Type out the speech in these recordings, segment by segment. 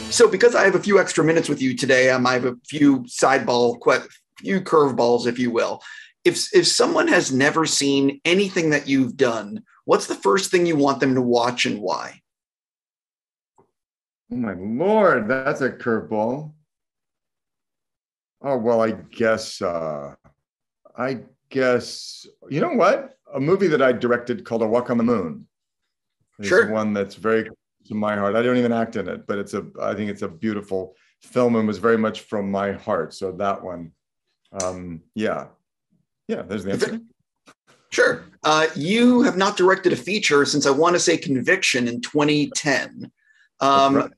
So because I have a few extra minutes with you today, I have a few few curveballs, if you will. If someone has never seen anything that you've done, what's the first thing you want them to watch and why? Oh my Lord, that's a curveball. Oh, well, I guess, you know what? A movie that I directed called A Walk on the Moon. It's Sure. one that's very to my heart. I don't even act in it, but I think it's a beautiful film and was very much from my heart. So that one, yeah, there's the answer. Sure. You have not directed a feature since I want to say Conviction in 2010. Right.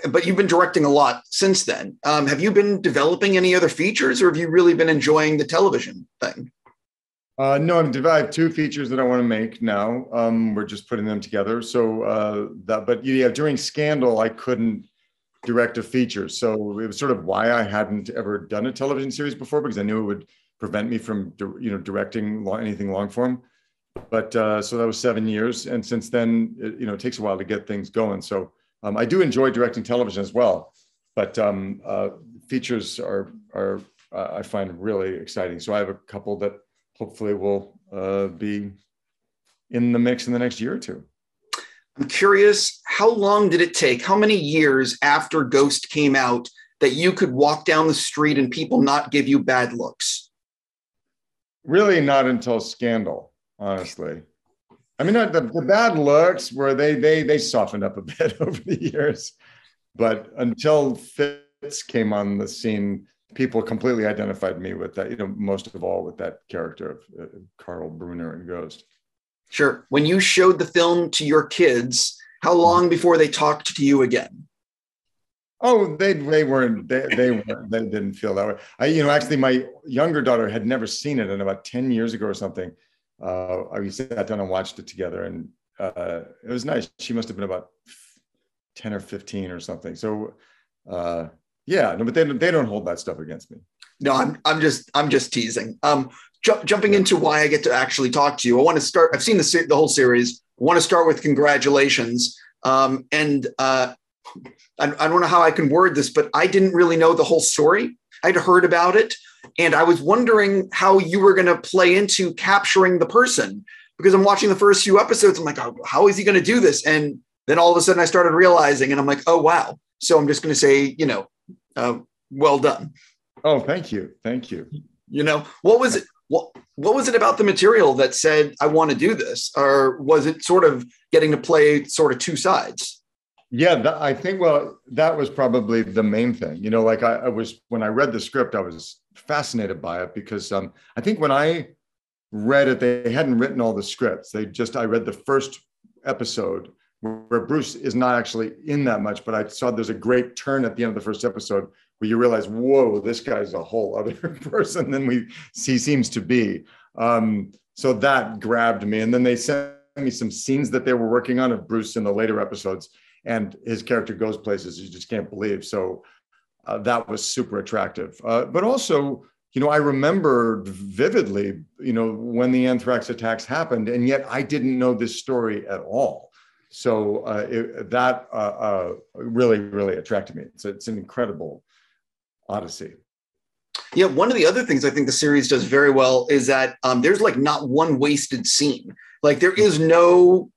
But you've been directing a lot since then. Have you been developing any other features, or have you really been enjoying the television thing? No, I have two features that I want to make now. We're just putting them together. So but during Scandal, I couldn't direct a feature. So it was sort of why I hadn't ever done a television series before, because I knew it would prevent me from, directing anything long form. But so that was 7 years. And since then, it takes a while to get things going. So I do enjoy directing television as well. But features are I find really exciting. So I have a couple that hopefully will be in the mix in the next year or two. I'm curious, how long did it take? How many years after Ghost came out that you could walk down the street and people not give you bad looks? Really not until Scandal, honestly. I mean, the bad looks were they softened up a bit over the years, but until Fitz came on the scene, people completely identified me with that, most of all with that character of Carl Brunner in Ghost. Sure. When you showed the film to your kids, how long before they talked to you again? Oh, they didn't feel that way. Actually, my younger daughter had never seen it, and about 10 years ago or something, we sat down and watched it together, and it was nice. She must have been about 10 or 15 or something. So, but they don't hold that stuff against me. No, I'm just teasing. Jumping into why I get to actually talk to you. I want to start. I've seen the whole series. I want to start with congratulations. I don't know how I can word this, but I didn't really know the whole story. I'd heard about it, and I was wondering how you were going to play into capturing the person, because I'm watching the first few episodes. I'm like, oh, how is he going to do this? And then all of a sudden I started realizing, and I'm like, oh, wow. So I'm just going to say, well done. Oh, thank you. Thank you. What was it? What was it about the material that said, I want to do this? Or was it sort of getting to play sort of two sides? Yeah, I think, that was probably the main thing. I was, when I read the script, I was fascinated by it because I think when I read it, they hadn't written all the scripts. I read the first episode where Bruce is not actually in that much, but I saw there's a great turn at the end of the first episode where you realize, whoa, this guy's a whole other person than he seems to be. So that grabbed me. And then they sent me some scenes that they were working on of Bruce in the later episodes, and his character goes places you just can't believe. So that was super attractive. But also, I remember vividly, when the anthrax attacks happened, and yet I didn't know this story at all. So that really, really attracted me. It's an incredible odyssey. Yeah, one of the other things I think the series does very well is that there's like not one wasted scene. Like there is no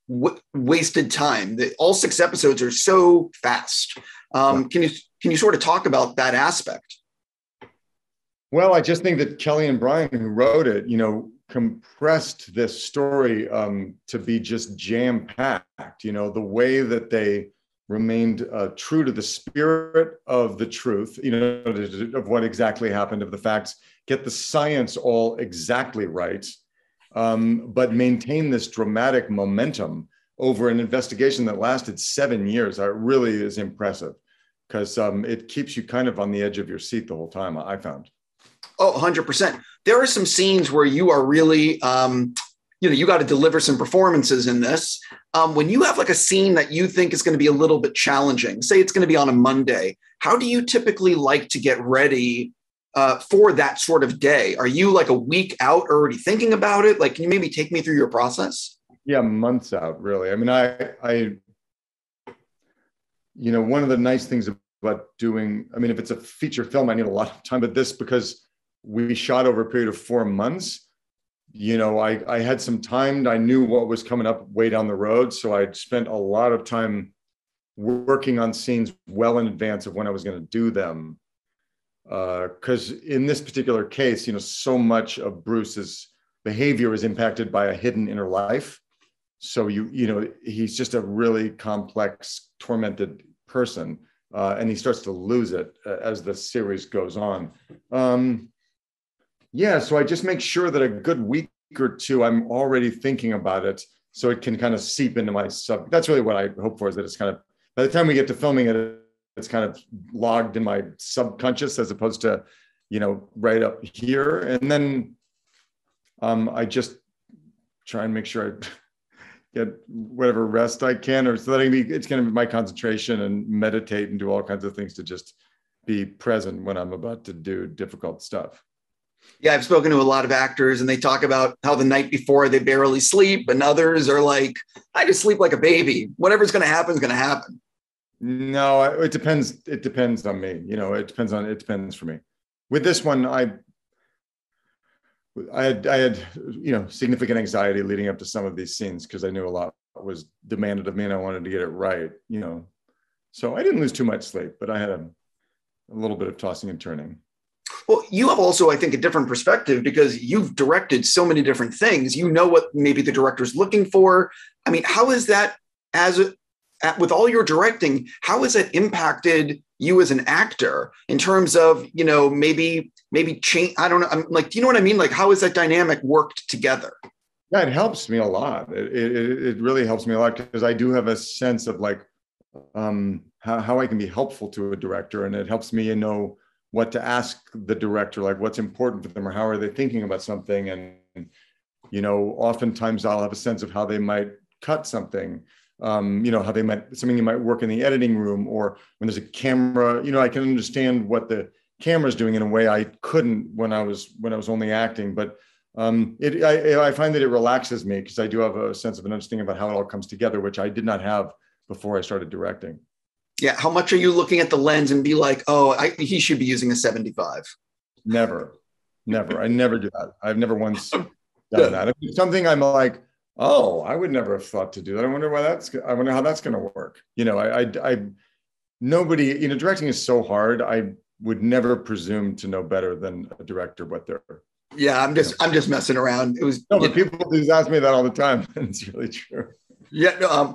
wasted time. All 6 episodes are so fast. Can you sort of talk about that aspect? Well, I just think that Kelly and Brian, who wrote it, compressed this story to be just jam-packed. The way that they remained true to the spirit of the truth, of what exactly happened, of the facts, get the science all exactly right, but maintain this dramatic momentum over an investigation that lasted 7 years. It really is impressive because it keeps you kind of on the edge of your seat the whole time, I found. Oh, 100%. There are some scenes where you are really, you got to deliver some performances in this. When you have like a scene that you think is going to be a little bit challenging, say it's going to be on a Monday, how do you typically like to get ready for that sort of day? Are you like a week out already thinking about it? Like, can you maybe take me through your process? Yeah, months out, really. I mean, one of the nice things about doing, I mean, if it's a feature film, I need a lot of time, but this, because we shot over a period of 4 months, I had some time. I knew what was coming up way down the road. So I'd spent a lot of time working on scenes well in advance of when I was going to do them. Because in this particular case, so much of Bruce's behavior is impacted by a hidden inner life. So he's just a really complex, tormented person, and he starts to lose it as the series goes on. So I just make sure that a good week or two, I'm already thinking about it, so it can kind of seep into my sub. That's really what I hope for, is that it's kind of, by the time we get to filming it, it's kind of logged in my subconscious as opposed to, right up here. And then I just try and make sure I get whatever rest I can, or so that it's going to be my concentration, and meditate and do all kinds of things to just be present when I'm about to do difficult stuff. Yeah, I've spoken to a lot of actors, and they talk about how the night before they barely sleep, and others are like, I just sleep like a baby. Whatever's going to happen is going to happen. No, it depends. It depends on me. It depends for me. With this one, I had significant anxiety leading up to some of these scenes, because I knew a lot was demanded of me and I wanted to get it right. So I didn't lose too much sleep, but I had a little bit of tossing and turning. Well, you have also, I think, a different perspective, because you've directed so many different things. You know what maybe the director's looking for. I mean, how is that, with all your directing, how has that impacted you as an actor in terms of, maybe change? I don't know. I'm like, do you know what I mean? Like, how has that dynamic worked together? Yeah, it helps me a lot. It really helps me a lot, because I do have a sense of like how I can be helpful to a director, and it helps me know what to ask the director, like what's important for them, or how are they thinking about something. And, oftentimes I'll have a sense of how they might cut something, how they might, something you might work in the editing room, or when there's a camera, I can understand what the camera's doing in a way I couldn't when I was only acting. But I find that it relaxes me, because I do have a sense of an understanding about how it all comes together, which I did not have before I started directing. Yeah. How much are you looking at the lens and be like, oh, he should be using a 75? Never. I never do that. I've never once done that. If it's something I'm like, oh, I would never have thought to do that. I wonder how that's going to work. Nobody, directing is so hard. I would never presume to know better than a director what they're. Yeah. I'm just messing around. It was. No, but people just ask me that all the time. And it's really true. Yeah.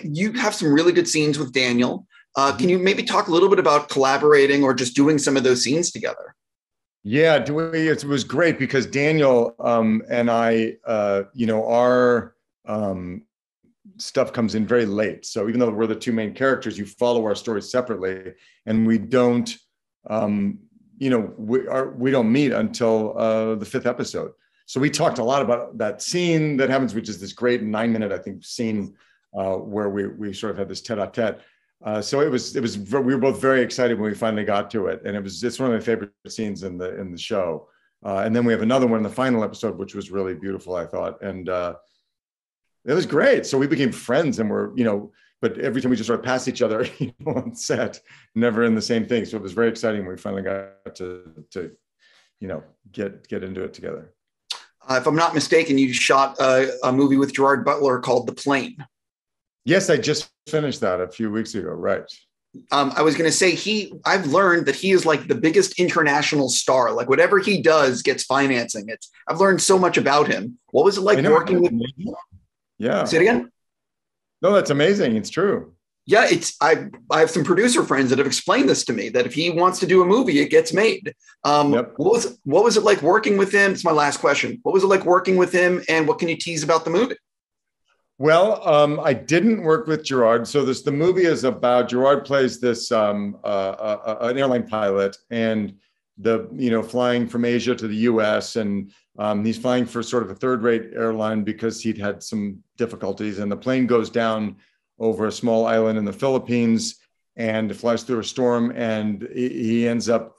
You have some really good scenes with Daniel. Can you maybe talk a little bit about collaborating or just doing some of those scenes together? Yeah, it was great, because Daniel and I, our stuff comes in very late. So even though we're the two main characters, you follow our stories separately, and we don't, we don't meet until the 5th episode. So we talked a lot about that scene that happens, which is this great 9-minute, I think, scene where we sort of had this tete-a-tete. So we were both very excited when we finally got to it, and it's one of my favorite scenes in the show. And then we have another one in the final episode, which was really beautiful, I thought, and it was great. So we became friends, and but every time we just sort of passed each other on set, never in the same thing. So it was very exciting when we finally got to get into it together. If I'm not mistaken, you shot a movie with Gerard Butler called The Plane. Yes, I just finished that a few weeks ago. Right. I was going to say I've learned that he is like the biggest international star. Like whatever he does gets financing. I've learned so much about him. What was it like working with? Yeah. Say it again. No, that's amazing. It's true. Yeah, I have some producer friends that have explained this to me, that if he wants to do a movie, it gets made. Yep. What was it like working with him? It's my last question. What was it like working with him, and what can you tease about the movie? Well, I didn't work with Gerard. So the movie is about, Gerard plays this an airline pilot, and flying from Asia to the US, and he's flying for sort of a third-rate airline because he'd had some difficulties, and the plane goes down over a small island in the Philippines, and it flies through a storm, and he ends up,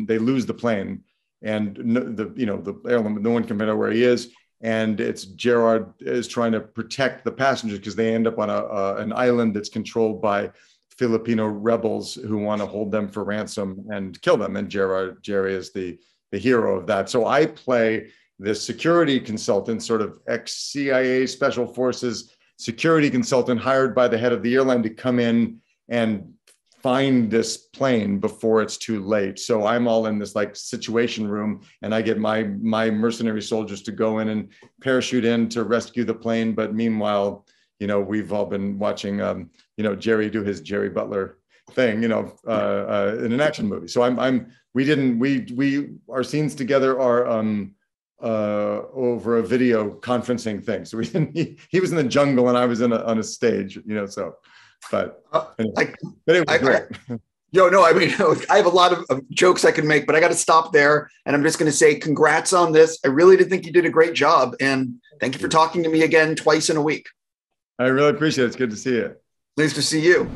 they lose the plane, and the airline, no one can find out where he is. And it's Gerard is trying to protect the passengers because they end up on an island that's controlled by Filipino rebels who want to hold them for ransom and kill them. And Jerry is the hero of that. So I play this security consultant, sort of ex-CIA Special Forces security consultant hired by the head of the airline to come in and find this plane before it's too late. So I'm all in this like situation room, and I get my mercenary soldiers to go in and parachute in to rescue the plane. But meanwhile, we've all been watching, Jerry do his Gerard Butler thing, in an action movie. So our scenes together are over a video conferencing thing. So he was in the jungle and I was on a stage, but anyway. It was great. I have a lot of jokes I can make, but I got to stop there. And I'm just going to say congrats on this. I really did think you did a great job. And thank you for talking to me again twice in a week. I really appreciate it. It's good to see you. Nice to see you.